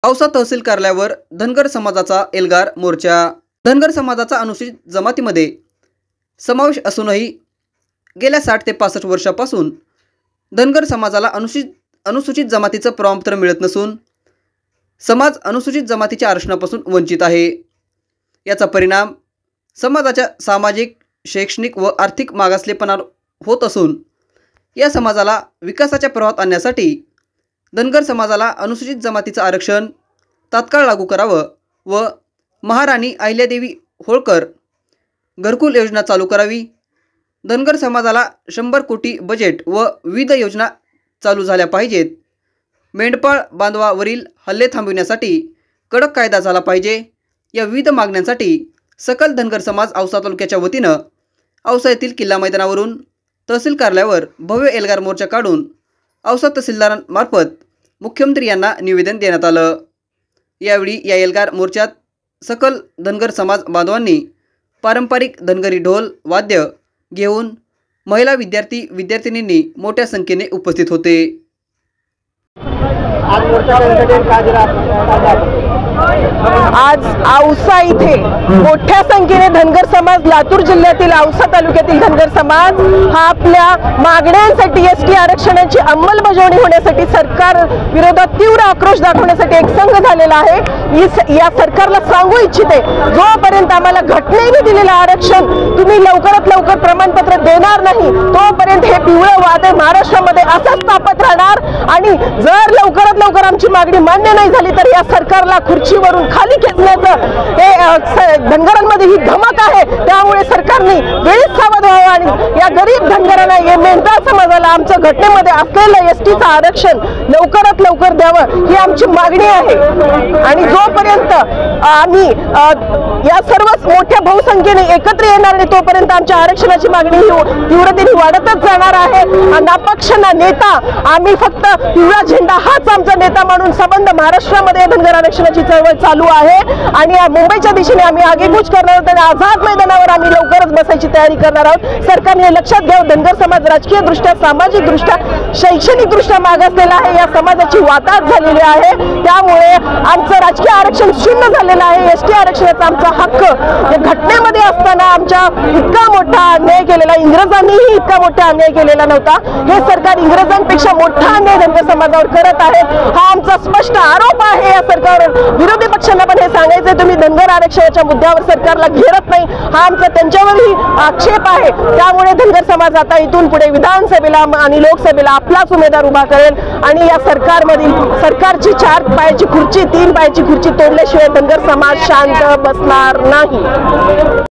औसा तहसील कार्यालयावर धनगर समाजाचा एल्गार मोर्चा। धनगर समाजाचा अनुसूचित जमातीमध्ये समावेश असूनही गेल्या 60 ते 65 वर्षापासून धनगर समाजाला अनुसूचित जमातीचं प्रमाणपत्र मिळत नसून समाज अनुसूचित जमातीच्या आरक्षणापासून वंचित आहे। याचा परिणाम समाजाच्या सामाजिक, शैक्षणिक व आर्थिक मागासलेपणावर होत असून या समाजाला विकासाच्या प्रवाहात आणण्यासाठी धनगर समाजाला अनुसूचित जमातीचं आरक्षण तात्काळ लागू करावं व महाराणी अहिल्यादेवी होळकर घरकुल योजना चालू करावी। धनगर समाजाला 100 कोटी बजेट व विविध योजना चालू झाल्या पाहिजेत। मेंढपाळ बांधवावरील हल्ले थांबविण्यासाठी कडक कायदा झाला पाहिजे। या विविध मागण्यांसाठी सकल धनगर समाज औसा तालुक्याच्या वतीनं औसा येथील किल्ला मैदानावरून तहसील कार्यालयावर भव्य एल्गार मोर्चा काढून औसा तहसीलदारांमार्फत मुख्यमंत्री यांना निवेदन देण्यात आलं। यावेळी या एल्गार मोर्चात सकल धनगर समाज बांधवांनी पारंपरिक धनगरी ढोल वाद्य घेऊन महिला विद्यार्थी विद्यार्थिनींनी मोठ्या संख्येने उपस्थित होते। आज औसा इथे मोठ्या संख्येने धनगर समाज, लातूर जिल्ह्यातील औसा तालुक्यातील धनगर समाज हा आपल्या मागण्यांसाठी एसटी आरक्षणाची अंमलबजावणी होण्यासाठी सरकार विरोधात तीव्र आक्रोश दाखवण्यासाठी एक संघ झालेला आहे। या सरकारला सांगू इच्छिते, जोपर्यंत आम्हाला घटनेने दिलेलं आरक्षण तुम्ही लवकरात लवकर प्रमाणपत्र देणार नाही तोपर्यंत हे पिवळं वादळ महाराष्ट्रामध्ये असंच तापत राहणार आणि जर लवकरात लवकर आमची मागणी मान्य नाही झाली तर या सरकारला खुर्चीवरून खाली खेचण्याचं हे धनगरांमध्ये ही धमक आहे। त्यामुळे सरकारने वेळीच सावध व्हावं आणि या गरीब धनगरांना, या मेंढपाळ समाजाला आमचं घटनेमध्ये असलेलं एसटीचं आरक्षण लवकरात लवकर द्यावं ही आमची मागणी आहे। आणि जोपर्यंत आम्ही या सर्व मोठ्या बहुसंख्येने एकत्र येणार नाही तोपर्यंत आमच्या आरक्षणाची मागणी तीव्रतेने वाढतच जाणार आहे। नापक्ष नेता आम्ही फक्त पिवळा झेंडा हाच आमचा नेता म्हणून संबंध महाराष्ट्रामध्ये धनगर आरक्षणाची चळवळ चालू आहे आणि मुंबईच्या दिशेने आम्ही आगेकूच करणार आहोत आणि आझाद मैदानावर आम्ही लवकरच बसायची तयारी करणार आहोत। सरकारने हे लक्षात घ्यावं, धनगर समाज राजकीय दृष्ट्या, सामाजिक दृष्ट्या, शैक्षणिक दृष्ट्या मागासलेला आहे। या समाजाची वाताहत झालेली आहे, त्यामुळे आमचं राजकीय आरक्षण शून्य झालेलं आहे। एसटी आरक्षणाचा आमचा हक्क या घटनेमध्ये असताना आमच्या इतका मोठा अन्याय केलेला, इंग्रजांनीही इतका मोठा अन्याय केलेला नव्हता। हे सरकार इंग्रजांपेक्षा मोठा अन्याय धनगर समाजावर करत आहे, हा आमचा स्पष्ट आरोप आहे या सरकारवर। विरोधी पक्षांना पण हे सांगायचे, तुम्ही धनगर आरक्षणाच्या मुद्द्यावर सरकारला घेरत नाही, हा आमचा त्यांच्यावरही आक्षेप आहे। त्यामुळे धनगर समाज आता इथून पुढे विधानसभेला आणि लोकसभेला आपलाच उमेदवार उभा करेल आणि या सरकारची 4 पायाची खुर्ची, 3 पायाची खुर्ची तोडल्याशिवाय धनगर समाज शांत बसणार नाही।